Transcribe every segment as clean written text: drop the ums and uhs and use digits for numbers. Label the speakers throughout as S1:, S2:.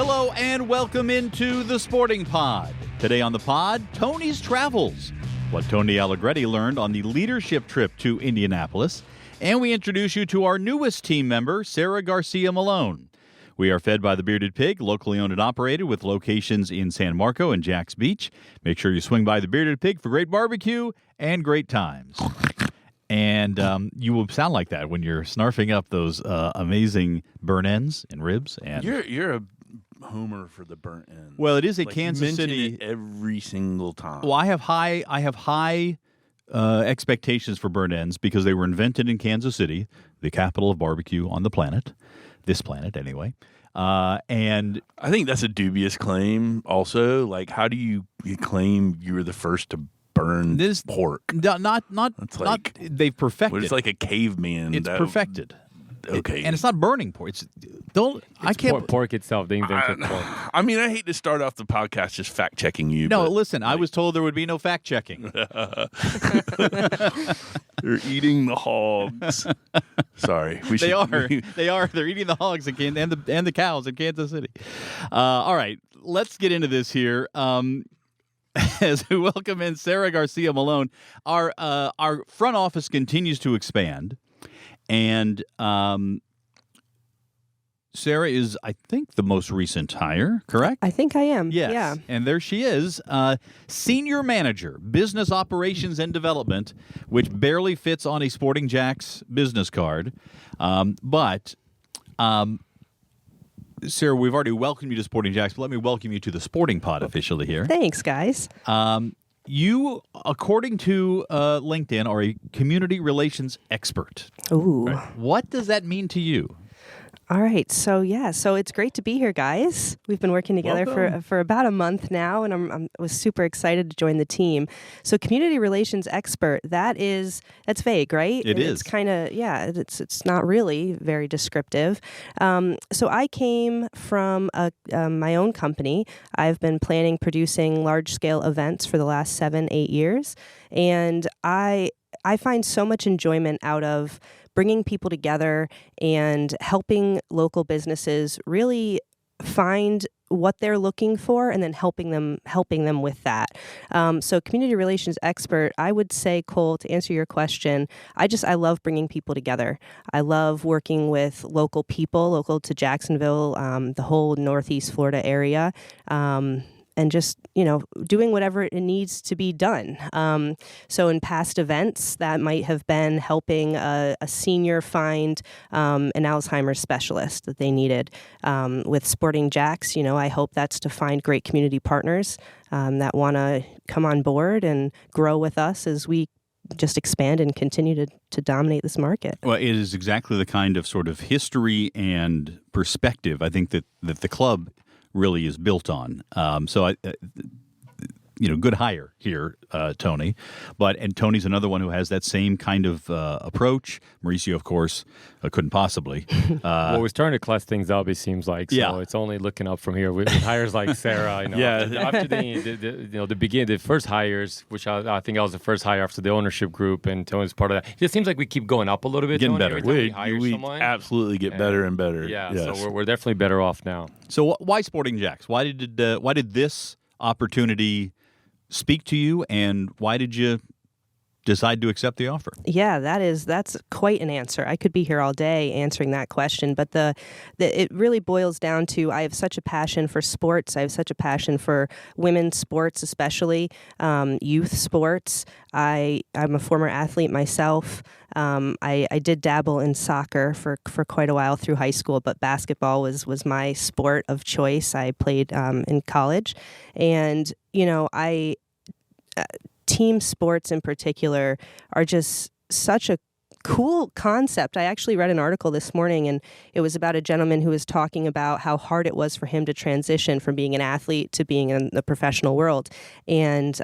S1: Hello and welcome into the Sporting Pod. Today on the pod, Tony's travels. What Tony Allegretti learned on the leadership trip to Indianapolis. And we introduce you to our newest team member, Sara Garcia-Malone. We are fed by the Bearded Pig, locally owned and operated with locations in San Marco and JAX Beach. Make sure you swing by the Bearded Pig for great barbecue and great times. And you will sound like that when you're snarfing up those amazing burnt ends and ribs. And
S2: You're a homer for the burnt ends.
S1: Well, it is a
S2: like
S1: Kansas City
S2: it every single time.
S1: Well, I have high expectations for burnt ends because they were invented in Kansas City, the capital of barbecue on the planet, this planet anyway. And
S2: I think that's a dubious claim. Also, like, how do you claim you were the first to burn
S1: this
S2: pork?
S1: Not they've perfected.
S2: It's like a caveman.
S1: It's perfected.
S2: Okay,
S1: and it's not burning pork.
S3: Pork itself. They invented pork.
S2: I mean, I hate to start off the podcast just fact checking you.
S1: No,
S2: but,
S1: listen. I was told there would be no fact checking.
S2: They're eating the hogs. Sorry,
S1: They are. They're eating the hogs and the cows in Kansas City. All right, let's get into this here. As we welcome in Sara Garcia-Malone, our front office continues to expand. And Sara is, I think, the most recent hire, correct?
S4: I think I am.
S1: Yes.
S4: Yeah.
S1: And there she is, Senior Manager, Business Operations and Development, which barely fits on a Sporting JAX business card. But Sara, we've already welcomed you to Sporting JAX, but let me welcome you to the Sporting Pod officially here.
S4: Thanks, guys.
S1: You, according to LinkedIn, are a community relations expert.
S4: Ooh.
S1: Right. What does that mean to you?
S4: All right. So it's great to be here, guys. We've been working together for about a month now, and I was super excited to join the team. So community relations expert, that's vague, right?
S1: It is.
S4: It's kind of, it's not really very descriptive. So I came from my own company. I've been producing large-scale events for the last 7-8 years, and I find so much enjoyment out of bringing people together and helping local businesses really find what they're looking for and then helping them with that. So community relations expert, I would say, Cole, to answer your question, I love bringing people together. I love working with local people, local to Jacksonville, the whole Northeast Florida area. And just, doing whatever it needs to be done. So in past events, that might have been helping a senior find an Alzheimer's specialist that they needed. With Sporting JAX, I hope that's to find great community partners that want to come on board and grow with us as we just expand and continue to dominate this market.
S1: Well, it is exactly the kind of sort of history and perspective I think that the club really is built on. Good hire here, Tony. And Tony's another one who has that same kind of approach. Mauricio, of course, couldn't possibly.
S3: Well, we're starting to clutch things up, it seems like. So it's only looking up from here with hires like Sara. After the first hires, which I think I was the first hire after the ownership group, and Tony's part of that. It seems like we keep going up a little bit.
S2: Getting
S3: Tony,
S2: better. We absolutely get better and better.
S3: Yeah,
S2: yes.
S3: So we're definitely better off now.
S1: So why Sporting JAX? Why did this opportunity speak to you, and why did you decide to accept the offer?
S4: Yeah, that's quite an answer. I could be here all day answering that question, but it really boils down to I have such a passion for sports. I have such a passion for women's sports, especially youth sports. I'm a former athlete myself. I did dabble in soccer for quite a while through high school, but basketball was my sport of choice. I played in college, and team sports in particular are just such a cool concept. I actually read an article this morning, and it was about a gentleman who was talking about how hard it was for him to transition from being an athlete to being in the professional world. And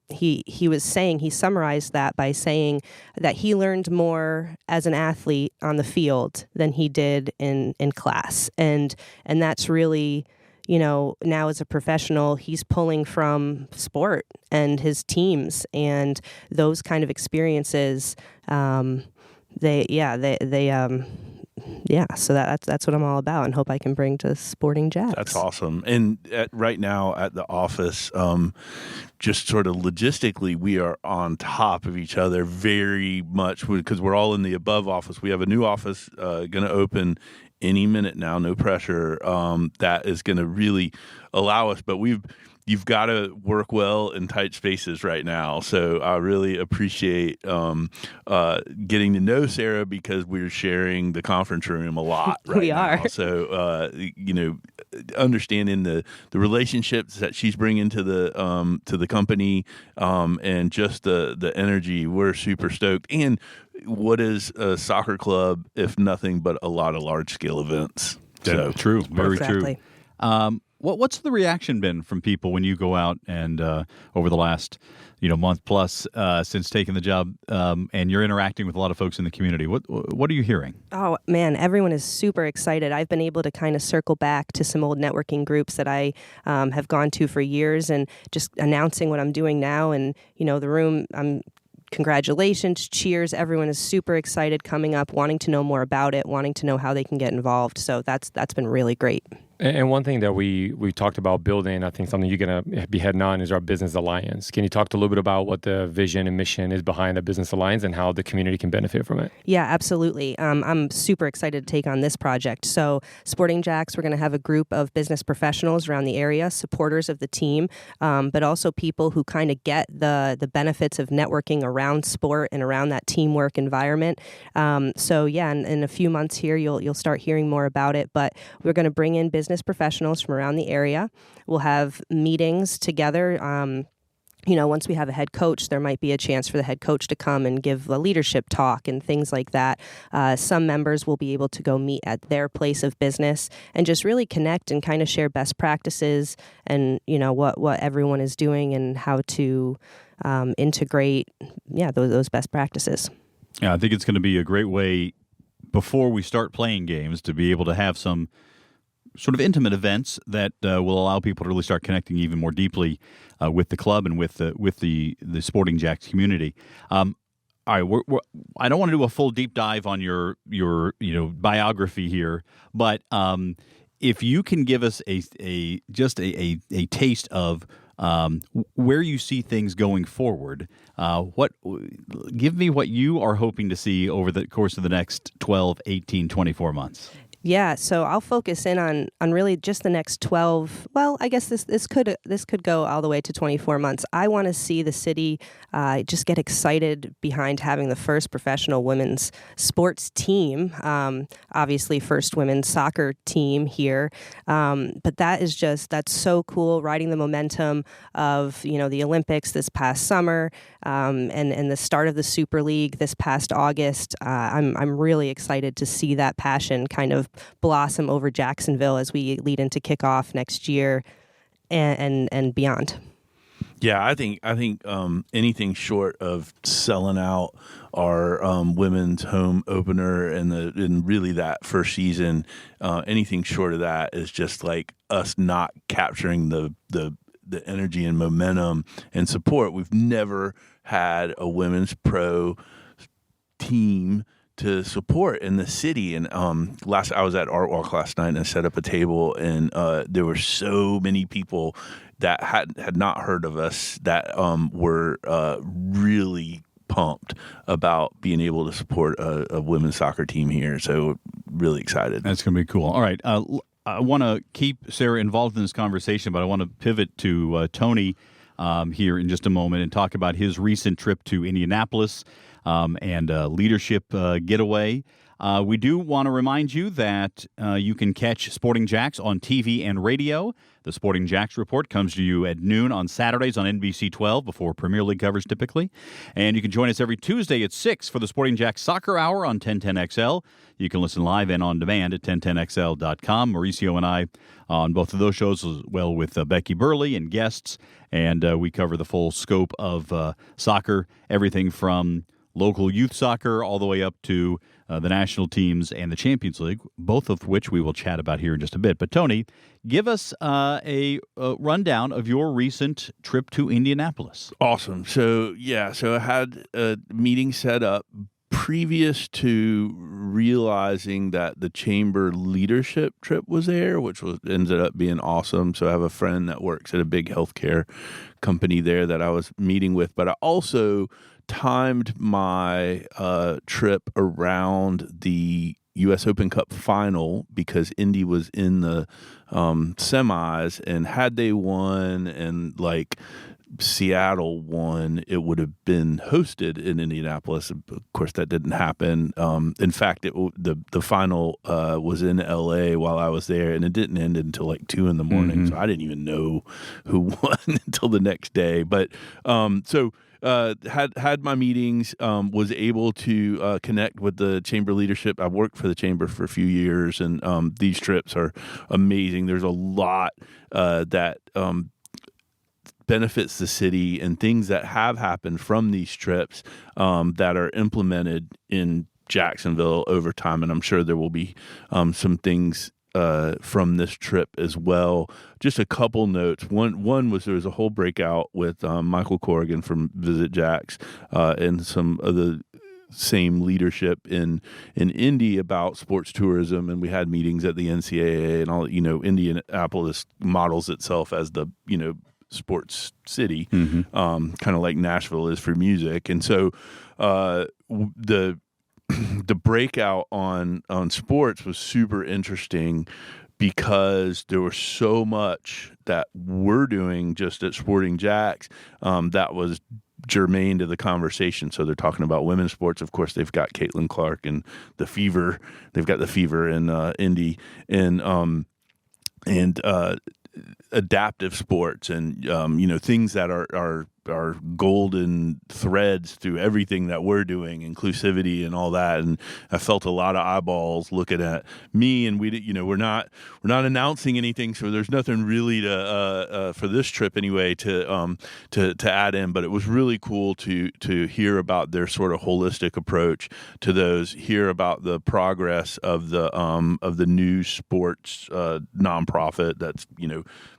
S4: he was saying, he summarized that by saying that he learned more as an athlete on the field than he did in class. And that's really, now as a professional, he's pulling from sport and his teams and those kind of experiences. They so that's what I'm all about, and hope I can bring to Sporting JAX.
S2: That's awesome. And right now at the office, just sort of logistically, we are on top of each other very much because we're all in the above office. We have a new office going to open any minute now, no pressure. That is going to really allow us, but you've got to work well in tight spaces right now. So I really appreciate getting to know Sara because we're sharing the conference room a lot right
S4: we
S2: now.
S4: are.
S2: So, understanding the relationships that she's bringing to the company and just the energy, we're super stoked. And what is a soccer club if nothing but a lot of large-scale events?
S1: So true. Very
S4: Exactly.
S1: true. What's the reaction been from people when you go out and over the last month plus since taking the job and you're interacting with a lot of folks in the community? What are you hearing?
S4: Oh man, everyone is super excited. I've been able to kind of circle back to some old networking groups that I have gone to for years and just announcing what I'm doing now. And the room, congratulations, cheers. Everyone is super excited coming up, wanting to know more about it, wanting to know how they can get involved. So that's been really great.
S3: And one thing that we talked about building, I think something you're going to be heading on is our business alliance. Can you talk a little bit about what the vision and mission is behind the business alliance and how the community can benefit from it?
S4: Yeah, absolutely. I'm super excited to take on this project. So Sporting JAX, we're going to have a group of business professionals around the area, supporters of the team, but also people who kind of get the benefits of networking around sport and around that teamwork environment. In a few months here, you'll start hearing more about it, but we're going to bring in business professionals from around the area. We'll have meetings together. Once we have a head coach, there might be a chance for the head coach to come and give a leadership talk and things like that. Some members will be able to go meet at their place of business and just really connect and kind of share best practices and, what everyone is doing and how to integrate, those best practices.
S1: Yeah, I think it's going to be a great way before we start playing games to be able to have some sort of intimate events that will allow people to really start connecting even more deeply with the club and with the Sporting JAX community. All right, I don't want to do a full deep dive on your biography here, but if you can give us a taste of where you see things going forward, give me what you are hoping to see over the course of the next 12, 18, 24 months.
S4: Yeah, so I'll focus in on really just the next 12. Well, I guess this could go all the way to 24 months. I want to see the city just get excited behind having the first professional women's sports team. Obviously, first women's soccer team here, but that's so cool. Riding the momentum of the Olympics this past summer and the start of the Super League this past August. I'm really excited to see that passion kind of blossom over Jacksonville as we lead into kickoff next year and beyond.
S2: Yeah, I think anything short of selling out our women's home opener and really that first season, anything short of that is just like us not capturing the energy and momentum and support. We've never had a women's pro team to support in the city. And I was at Art Walk last night and I set up a table and there were so many people that had not heard of us that were really pumped about being able to support a women's soccer team here. So really excited.
S1: That's going to be cool. All right. I want to keep Sara involved in this conversation, but I want to pivot to Tony here in just a moment and talk about his recent trip to Indianapolis and leadership getaway. We do want to remind you that you can catch Sporting JAX on TV and radio. The Sporting JAX report comes to you at noon on Saturdays on NBC 12 before Premier League coverage typically. And you can join us every Tuesday at 6 for the Sporting JAX Soccer Hour on 1010XL. You can listen live and on demand at 1010XL.com. Mauricio and I on both of those shows as well with Becky Burley and guests. And we cover the full scope of soccer, everything from local youth soccer all the way up to the national teams and the Champions League, both of which we will chat about here in just a bit. But Tony, give us a rundown of your recent trip to Indianapolis.
S2: Awesome. So I had a meeting set up previous to realizing that the chamber leadership trip was there, which ended up being awesome. So I have a friend that works at a big healthcare company there that I was meeting with, but I also timed my trip around the U.S. Open Cup final because Indy was in the semis, and had they won and like Seattle won, it would have been hosted in Indianapolis. Of course, that didn't happen. In fact, the final was in L.A. while I was there, and it didn't end until like 2 a.m. Mm-hmm. So I didn't even know who won until the next day. But had my meetings, was able to connect with the chamber leadership. I worked for the chamber for a few years, and these trips are amazing. There's a lot that benefits the city and things that have happened from these trips that are implemented in Jacksonville over time. And I'm sure there will be some things from this trip as well. Just a couple notes. One was there was a whole breakout with Michael Corrigan from Visit JAX and some of the same leadership in Indy about sports tourism, and we had meetings at the NCAA and all. Indianapolis models itself as the sports city, kind of like Nashville is for music, and so the breakout on sports was super interesting because there was so much that we're doing just at Sporting JAX that was germane to the conversation. So they're talking about women's sports. Of course, they've got Caitlin Clark and the Fever. They've got the Fever in Indy, and adaptive sports, and things that are golden threads through everything that we're doing, inclusivity and all that. And I felt a lot of eyeballs looking at me, and we're not announcing anything, so there's nothing really to for this trip anyway to add in. But it was really cool to hear about their sort of holistic approach to those, hear about the progress of the new sports nonprofit that's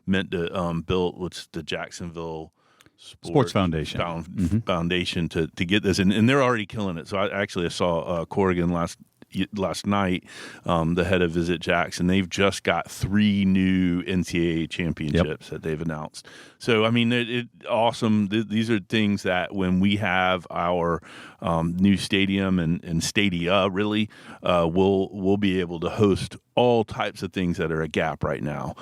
S2: meant to build what's the Jacksonville
S1: Sports Foundation
S2: Foundation to get this, and they're already killing it. So I saw Corrigan last night, the head of Visit JAX, and they've just got 3 new NCAA championships that they've announced. So I mean, awesome. These are things that when we have our new stadium and stadia, really, we'll be able to host all types of things that are a gap right now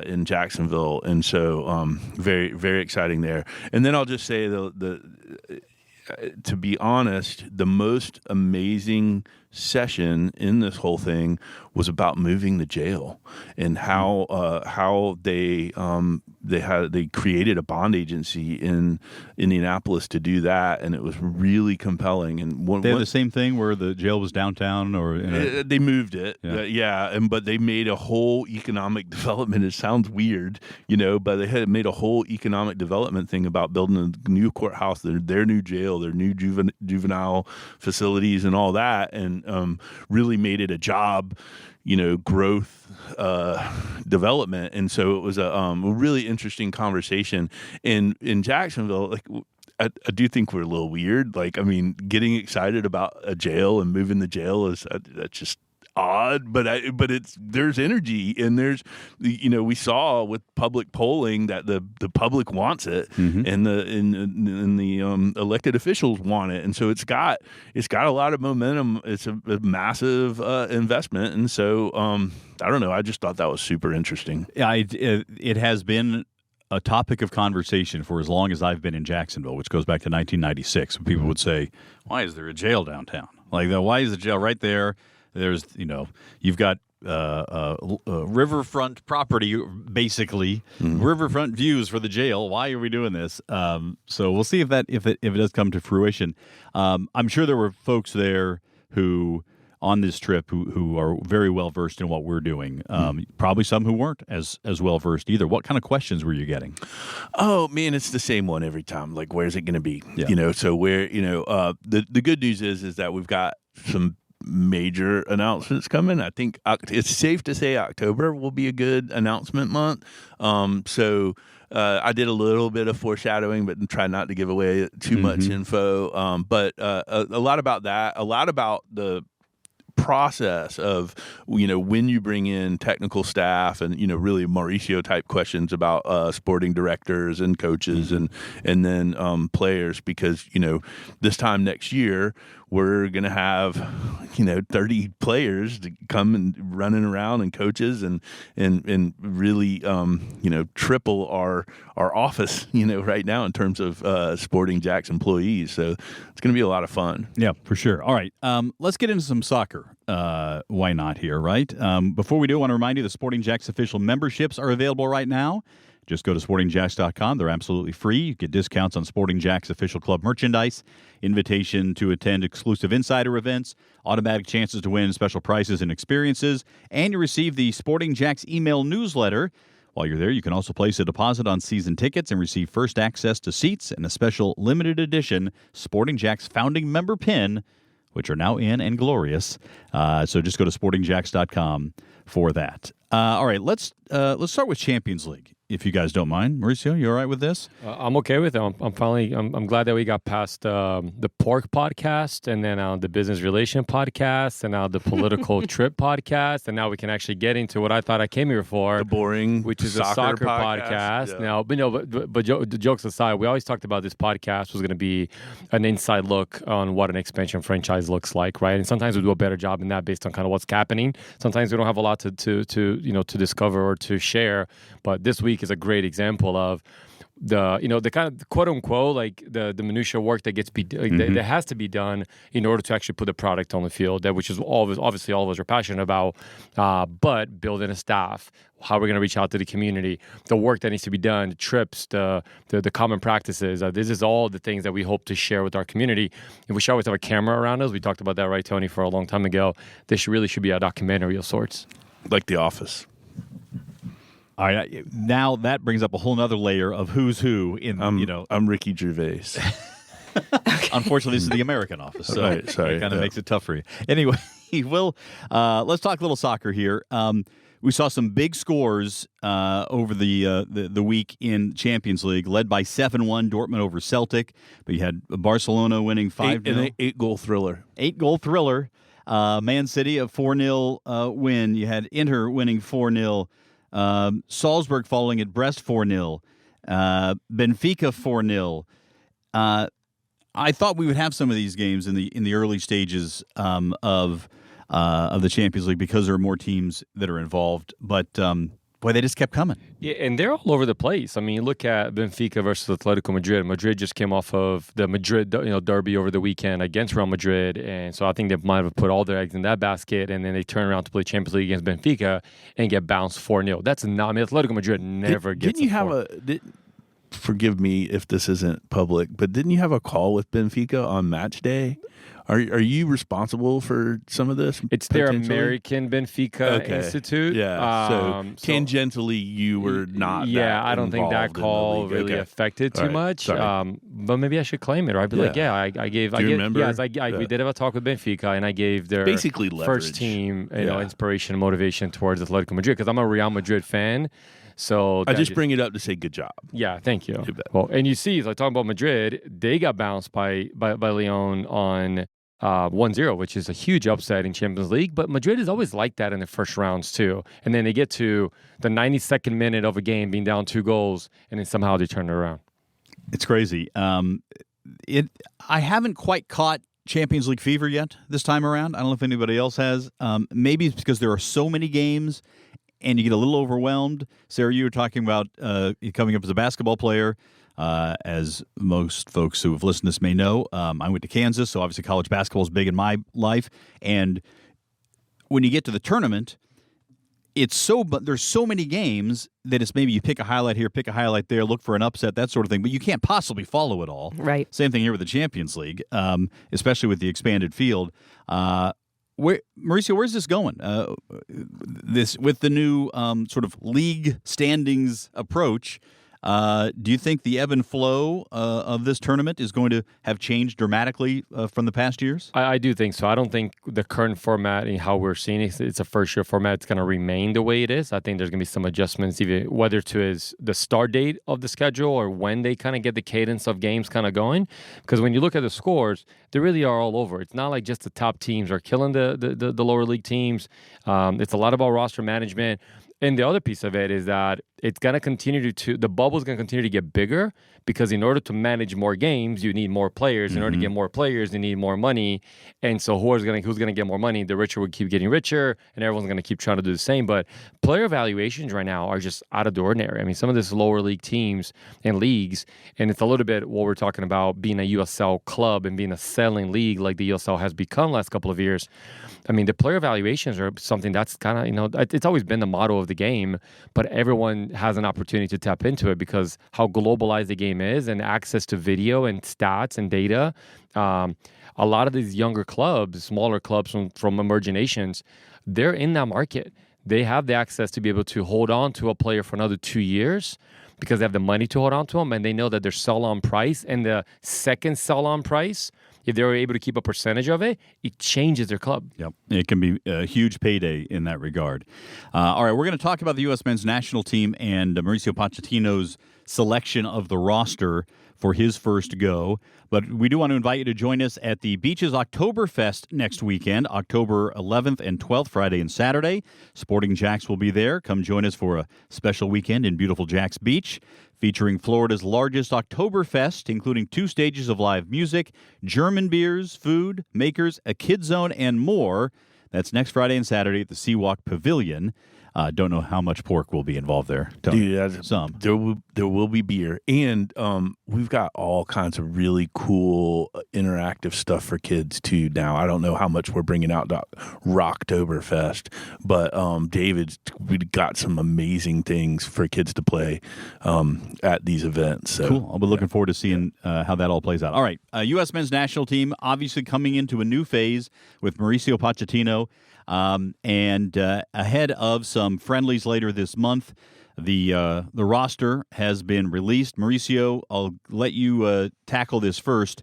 S2: in Jacksonville, and so very, very exciting there. And then I'll just say to be honest, the most amazing session in this whole thing was about moving the jail and how they created a bond agency in Indianapolis to do that, and it was really compelling. And
S1: they had the same thing where the jail was downtown, or
S2: they moved it, but they made a whole economic development. It sounds weird, but they had made a whole economic development thing about building a new courthouse, their new jail, their new juvenile facilities, and all that, and really made it a job, growth development. And so it was a really interesting conversation. And in Jacksonville, like, I do think we're a little weird. Like, I mean, getting excited about a jail and moving the jail is that's just odd, but there's energy, and there's we saw with public polling that the public wants it, and the elected officials want it, and so it's got a lot of momentum. It's a massive investment, and so I don't know. I just thought that was super interesting.
S1: Yeah, it has been a topic of conversation for as long as I've been in Jacksonville, which goes back to 1996. When people would say, "Why is there a jail downtown? Like, why is the jail right there?" There's, you've got riverfront property, basically, riverfront views for the jail. Why are we doing this? So we'll see if it does come to fruition. I'm sure there were folks there who on this trip who are very well versed in what we're doing. Probably some who weren't as well versed either. What kind of questions were you getting?
S2: Oh man, it's the same one every time. Like, where's it going to be? Yeah. So where the good news is that we've got some major announcements coming. I think it's safe to say October will be a good announcement month. So I did a little bit of foreshadowing, but try not to give away too much info. But a lot about that, a lot about the process of, when you bring in technical staff and, really Mauricio type questions about sporting directors and coaches and then players, because, this time next year, we're going to have, 30 players to come and running around and coaches and really, triple our office, right now in terms of Sporting JAX employees. So it's going to be a lot of fun.
S1: Yeah, for sure. All right. Let's get into some soccer. Why not here, right? Before we do, I want to remind you the Sporting JAX official memberships are available right now. Just go to sportingjax.com. They're absolutely free. You get discounts on Sporting JAX official club merchandise, invitation to attend exclusive insider events, automatic chances to win special prizes and experiences, and you receive the Sporting JAX email newsletter. While you're there, you can also place a deposit on season tickets and receive first access to seats and a special limited edition Sporting JAX founding member pin, which are now in and glorious. So just go to sportingjax.com for that. All right, let's start with Champions League, if you guys don't mind. Mauricio, you all right with this?
S3: I'm okay with it. I'm glad that we got past the pork podcast, and then the business relation podcast, and now the political trip podcast, and now we can actually get into what I thought I came here for,
S2: the boring,
S3: which is a soccer podcast.
S2: Yeah.
S3: Now, but jokes aside, we always talked about this podcast was going to be an inside look on what an expansion franchise looks like, right? And sometimes we do a better job in that based on kind of what's happening. Sometimes we don't have a lot to discover or to share, but this week is a great example of the kind of quote unquote like the minutia work that that has to be done in order to actually put the product on the field, which is obviously all of us are passionate about, but building a staff, how we're going to reach out to the community, the work that needs to be done, the trips, the common practices. This is all the things that we hope to share with our community. And we should always have a camera around us. We talked about that, right, Tony, for a long time ago. This really should be a documentary of sorts.
S2: Like The Office.
S1: All right, now that brings up a whole other layer of who's who in,
S2: I'm Ricky Gervais.
S1: Unfortunately, this is the American Office, so
S2: right, sorry,
S1: it kind of makes it tough for you. Anyway, let's talk a little soccer here. We saw some big scores over the week in Champions League, led by 7-1 Dortmund over Celtic. But you had Barcelona winning 5-0.
S2: An 8-goal thriller.
S1: 8-goal thriller. Man City a 4-0 win. You had Inter winning 4-0. Salzburg following at Brest 4-0. Benfica 4-0. I thought we would have some of these games in the early stages of the Champions League because there are more teams that are involved. But boy, they just kept coming.
S3: Yeah, and they're all over the place. I mean, you look at Benfica versus Atletico Madrid. Madrid just came off of the Madrid derby over the weekend against Real Madrid, and so I think they might have put all their eggs in that basket, and then they turn around to play Champions League against Benfica and get bounced 4-0. That's not. I mean, Atletico Madrid never gets.
S2: Didn't you have forgive me if this isn't public, but didn't you have a call with Benfica on match day? Are you responsible for some of this?
S3: It's their American Benfica Institute.
S2: Yeah. So tangentially, you were not.
S3: Yeah, I don't think that call really affected too much. But maybe I should claim it. Or I'd be like, I gave.
S2: Do you remember?
S3: Yes, we did have a talk with Benfica, and I gave their
S2: basically
S3: first team, inspiration and motivation towards Atletico Madrid because I'm a Real Madrid fan. So
S2: I just bring it up to say good job.
S3: Yeah, thank you. Well, and you see, like talking about Madrid, they got bounced by Lyon on 1-0, which is a huge upset in Champions League. But Madrid is always like that in the first rounds too. And then they get to the 92nd minute of a game being down 2 goals, and then somehow they turn it around.
S1: It's crazy. I haven't quite caught Champions League fever yet this time around. I don't know if anybody else has. Maybe it's because there are so many games and you get a little overwhelmed. Sarah, you were talking about coming up as a basketball player. As most folks who have listened to this may know, I went to Kansas, so obviously college basketball is big in my life. And when you get to the tournament, but there's so many games that it's maybe you pick a highlight here, pick a highlight there, look for an upset, that sort of thing. But you can't possibly follow it all.
S4: Right.
S1: Same thing here with the Champions League, especially with the expanded field. Mauricio, where's this going? This with the new sort of league standings approach. Do you think the ebb and flow of this tournament is going to have changed dramatically from the past years?
S3: I do think so. I don't think the current format and how we're seeing it, it's a first-year format, it's going to remain the way it is. I think there's going to be some adjustments, either whether to the start date of the schedule or when they kind of get the cadence of games kind of going. Because when you look at the scores, they really are all over. It's not like just the top teams are killing the lower league teams. It's a lot about roster management. And the other piece of it is that it's going to continue the bubble is going to continue to get bigger, because in order to manage more games, you need more players. In order to get more players, you need more money. And so who's going to get more money? The richer will keep getting richer, and everyone's going to keep trying to do the same. But player evaluations right now are just out of the ordinary. I mean, some of this lower league teams and leagues, and it's a little bit what we're talking about, being a USL club and being a selling league like the USL has become last couple of years. I mean, the player evaluations are something that's kind of, it's always been the motto of the game, but everyone has an opportunity to tap into it because how globalized the game is and access to video and stats and data. A lot of these younger clubs, smaller clubs from emerging nations, they're in that market. They have the access to be able to hold on to a player for another 2 years because they have the money to hold on to them, and they know that their sell-on price and the second sell-on price, if they're able to keep a percentage of it, it changes their club.
S1: Yep. It can be a huge payday in that regard. All right, we're going to talk about the U.S. men's national team and Mauricio Pochettino's selection of the roster for his first go. But we do want to invite you to join us at the Beaches Oktoberfest next weekend, October 11th and 12th, Friday and Saturday. Sporting JAX will be there. Come join us for a special weekend in beautiful JAX Beach, featuring Florida's largest Oktoberfest, including 2 stages of live music, German beers, food, makers, a kid zone, and more. That's next Friday and Saturday at the Seawalk Pavilion. Don't know how much pork will be involved there.
S2: Dude,
S1: some.
S2: There will be beer, and we've got all kinds of really cool interactive stuff for kids too. Now I don't know how much we're bringing out to Rocktoberfest, but we got some amazing things for kids to play at these events. So,
S1: cool. I'll be looking forward to seeing how that all plays out. All right, U.S. men's national team obviously coming into a new phase with Mauricio Pochettino. And ahead of some friendlies later this month, the roster has been released. Mauricio, I'll let you tackle this first.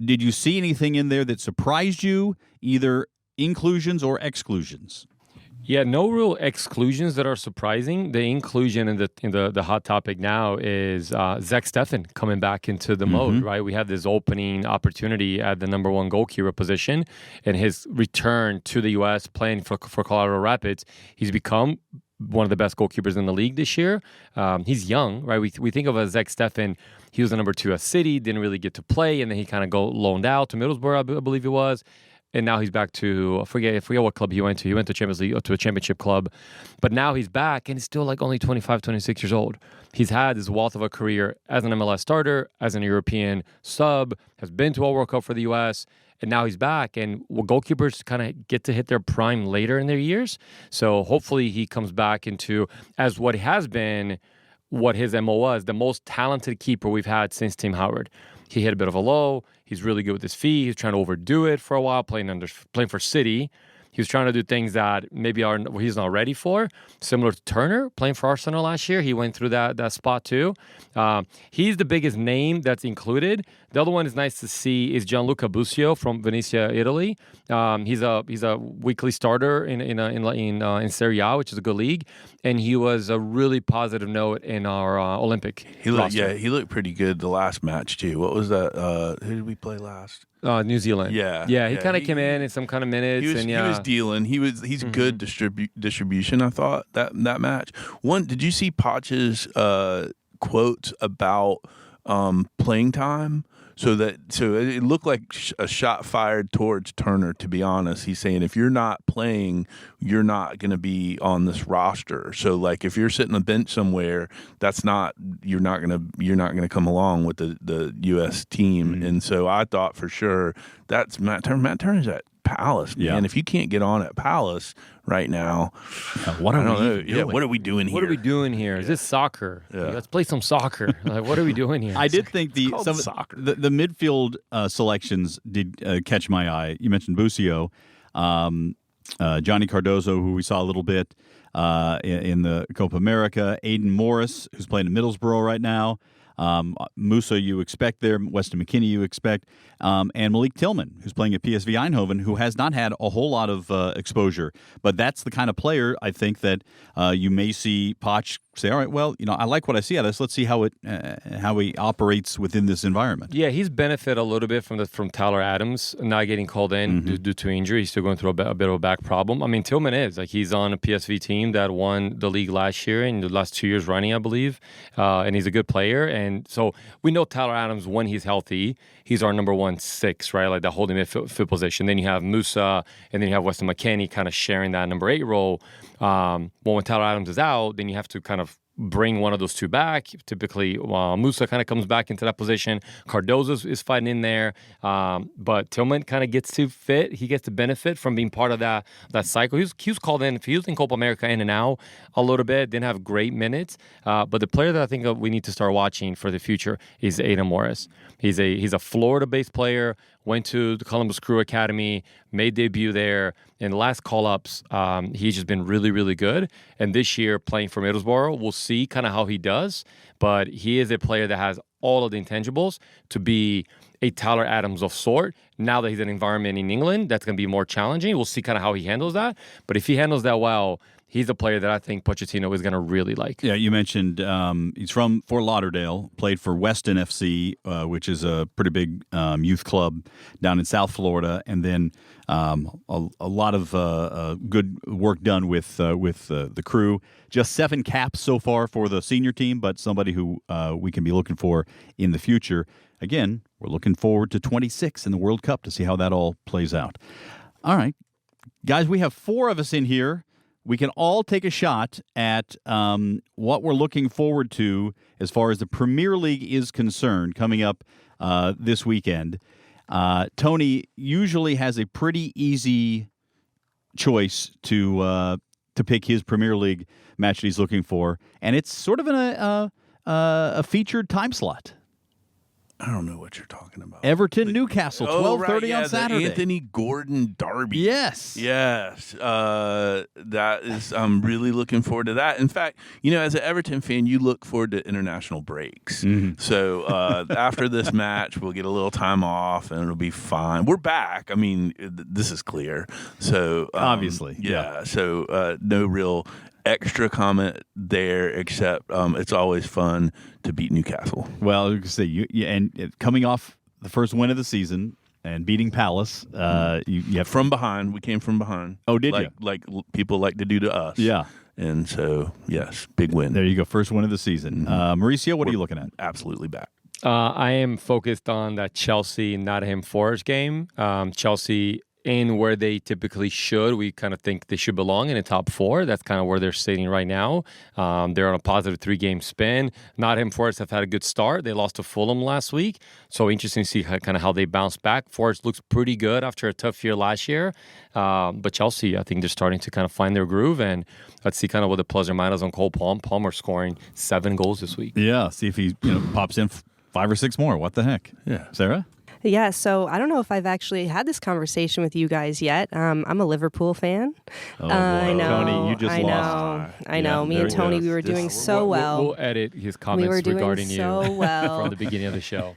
S1: Did you see anything in there that surprised you, either inclusions or exclusions?
S3: Yeah, no real exclusions that are surprising. The inclusion in the hot topic now is Zach Steffen coming back into the mode, right? We had this opening opportunity at the number 1 goalkeeper position, and his return to the U.S. playing for Colorado Rapids, he's become one of the best goalkeepers in the league this year. He's young, right? We think of Zach Steffen. He was the number 2 at City, didn't really get to play, and then he kind of loaned out to Middlesbrough, I believe it was. And now he's back to, I forget what club he went to. He went to Champions League, to a championship club. But now he's back, and he's still like only 25, 26 years old. He's had this wealth of a career as an MLS starter, as an European sub, has been to a World Cup for the U.S., and now he's back. And goalkeepers kind of get to hit their prime later in their years. So hopefully he comes back into, as what has been, what his MO was, the most talented keeper we've had since Tim Howard. He hit a bit of a low. He's really good with his feet. He's trying to overdo it for a while, playing for City. He was trying to do things that maybe he's not ready for, similar to Turner playing for Arsenal last year. He went through that spot too. He's the biggest name that's included. The other one is nice to see is Gianluca Busio from Venezia, Italy. He's a weekly starter in Serie A, which is a good league, and he was a really positive note in our Olympic roster.
S2: He looked pretty good the last match too. What was that? Who did we play last?
S3: New Zealand.
S2: Yeah.
S3: He kind of came in some kind of minutes.
S2: He was dealing. He's good distribution. I thought that match. Did you see Poch's quotes about playing time? So it looked like a shot fired towards Turner, to be honest. He's saying if you're not playing, you're not going to be on this roster. So like if you're sitting on a bench somewhere, you're not going to come along with the US team. Mm-hmm. And so I thought for sure that's Matt Turner. Matt Turner's at Palace, man. Yeah. If you can't get on at Palace right now,
S3: what are we doing?
S2: What are we doing here?
S3: What are we doing here? Is this soccer? Yeah. Let's play some soccer. Like, what are we doing here?
S1: I did think the midfield selections did catch my eye. You mentioned Busio. Johnny Cardozo, who we saw a little bit in the Copa America. Aiden Morris, who's playing in Middlesbrough right now. Musa, you expect there. Weston McKennie, you expect. And Malik Tillman, who's playing at PSV Eindhoven, who has not had a whole lot of exposure. But that's the kind of player, I think, that you may see Poch say, all right, well, I like what I see out of this. Let's see how he operates within this environment.
S3: Yeah, he's benefited a little bit from Tyler Adams not getting called in due to injury. He's still going through a bit of a back problem. I mean, Tillman is. He's on a PSV team that won the league last year and the last 2 years running, I believe. And he's a good player. And so we know Tyler Adams, when he's healthy, he's our number 1-6, right? Like the holding midfield position. Then you have Musa, and then you have Weston McKennie kind of sharing that number 8 role. Well, when Tyler Adams is out, then you have to kind of bring one of those two back. Typically, Musa kind of comes back into that position. Cardozo is fighting in there. But Tillman kind of gets to fit. He gets to benefit from being part of that cycle. He was called in. He was in Copa America in and out a little bit. Didn't have great minutes. But the player that I think we need to start watching for the future is Aiden Morris. He's a Florida-based player. Went to the Columbus Crew Academy, made debut there. In the last call-ups, he's just been really, really good. And this year, playing for Middlesbrough, we'll see kind of how he does. But he is a player that has all of the intangibles to be a Tyler Adams of sort. Now that he's in an environment in England, that's going to be more challenging. We'll see kind of how he handles that. But if he handles that well, he's a player that I think Pochettino is going to really like.
S1: Yeah, you mentioned he's from Fort Lauderdale, played for Weston FC, which is a pretty big youth club down in South Florida, and then a lot of good work done with the Crew. Just 7 caps so far for the senior team, but somebody who we can be looking for in the future. Again, we're looking forward to 26 in the World Cup to see how that all plays out. All right, guys, we have 4 of us in here. We can all take a shot at what we're looking forward to as far as the Premier League is concerned coming up this weekend. Tony usually has a pretty easy choice to pick his Premier League match that he's looking for, and it's sort of a featured time slot.
S2: I don't know what you're talking about.
S1: Everton, Newcastle, 12:30 on Saturday.
S2: The Anthony Gordon derby.
S1: Yes.
S2: That is. I'm really looking forward to that. In fact, as an Everton fan, you look forward to international breaks. Mm-hmm. So after this match, we'll get a little time off, and it'll be fine. We're back. I mean, this is clear. So
S1: obviously,
S2: yeah. So no real extra comment there, except it's always fun to beat Newcastle.
S1: Well, you can say and coming off the first win of the season and beating Palace, you have
S2: from behind. We came from behind.
S1: Oh, did you?
S2: Like people like to do to us.
S1: Yeah.
S2: And so, yes, big win.
S1: There you go. First win of the season. Mm-hmm. Mauricio, what are you looking at?
S2: Absolutely back.
S3: I am focused on that Chelsea-Nottingham Forest game. Chelsea in where they typically should. We kind of think they should belong in the top 4. That's kind of where they're sitting right now. They're on a positive 3-game spin. Nottingham Forest have had a good start. They lost to Fulham last week. So interesting to see kind of how they bounce back. Forest looks pretty good after a tough year last year. But Chelsea, I think they're starting to kind of find their groove. And let's see kind of what the plus or minus on Cole Palmer scoring 7 goals this week.
S1: Yeah, see if he pops in 5 or 6 more. What the heck?
S2: Yeah.
S1: Sarah?
S4: Yeah, so I don't know if I've actually had this conversation with you guys yet. I'm a Liverpool fan.
S1: Oh,
S4: I know.
S1: Tony, you just lost.
S4: I know. Me and Tony, we were doing so well.
S3: We'll edit his comments regarding you
S4: so well.
S3: from the beginning of the show.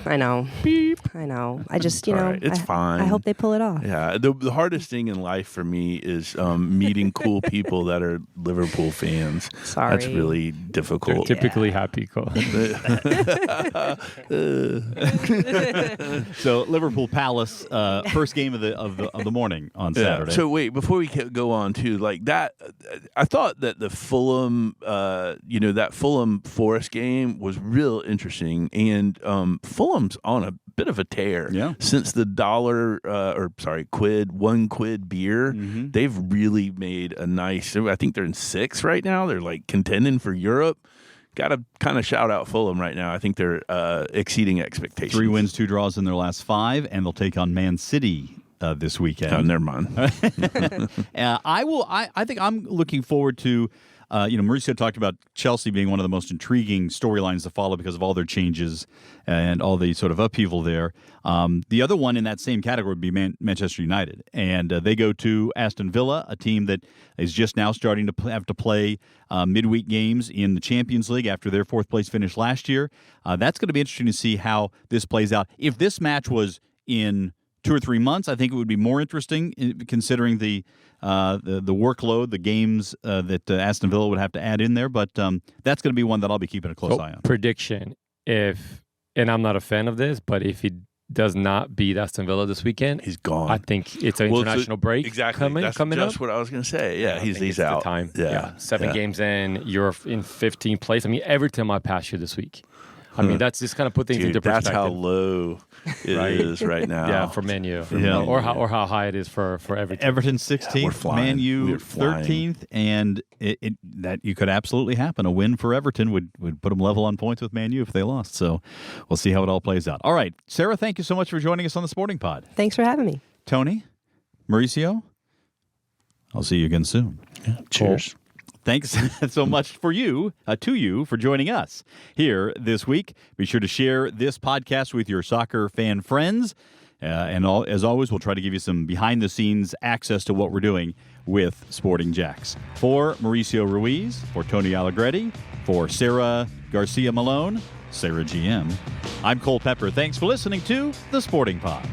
S4: I know. Beep. I know. I just,
S2: right. It's fine.
S4: I hope they pull it off.
S2: Yeah. The hardest thing in life for me is meeting cool people that are Liverpool fans.
S4: Sorry.
S2: That's really difficult.
S3: They're typically happy.
S1: So Liverpool Palace, first game of the morning on Saturday.
S2: So wait, before we go on too, like that, I thought that the Fulham, that Fulham Forest game was real interesting, and Fulham's on a bit of a tear.
S1: Yeah.
S2: Since the one quid beer,
S1: mm-hmm.
S2: they've really made a nice. I think they're in 6th right now. They're like contending for Europe. Got to kind of shout out Fulham right now. I think they're exceeding expectations.
S1: 3 wins, 2 draws in their last 5, and they'll take on Man City this weekend.
S2: Oh, never mind.
S1: I think I'm looking forward to Mauricio talked about Chelsea being one of the most intriguing storylines to follow because of all their changes and all the sort of upheaval there. The other one in that same category would be Manchester United. And they go to Aston Villa, a team that is just now starting to have to play midweek games in the Champions League after their fourth-place finish last year. That's going to be interesting to see how this plays out. If this match was in 2 or 3 months, I think it would be more interesting considering the workload, the games that Aston Villa would have to add in there. But that's going to be one that I'll be keeping a close eye on.
S3: Prediction, and I'm not a fan of this, but if he does not beat Aston Villa this weekend,
S2: he's gone.
S3: I think it's an international break coming
S2: That's
S3: up.
S2: That's what I was going to say. Yeah, he's out.
S3: The time.
S2: Yeah.
S3: 7 games in, you're in 15th place. I mean, every time I pass you this week. I mean, that's just kind of put things into perspective.
S2: That's how low it is right now.
S3: Yeah, for Man U. Or how high it is for Everton.
S1: Everton 16th, Man U 13th, and that you could absolutely happen. A win for Everton would put them level on points with Man U if they lost. So we'll see how it all plays out. All right, Sarah, thank you so much for joining us on the Sporting Pod.
S4: Thanks for having me.
S1: Tony, Mauricio, I'll see you again soon.
S2: Yeah, cheers.
S1: Cool. Thanks so much to you for joining us here this week. Be sure to share this podcast with your soccer fan friends. As always, we'll try to give you some behind-the-scenes access to what we're doing with Sporting JAX. For Mauricio Ruiz, for Tony Allegretti, for Sara Garcia-Malone, Sarah GM, I'm Cole Pepper. Thanks for listening to The Sporting Pod.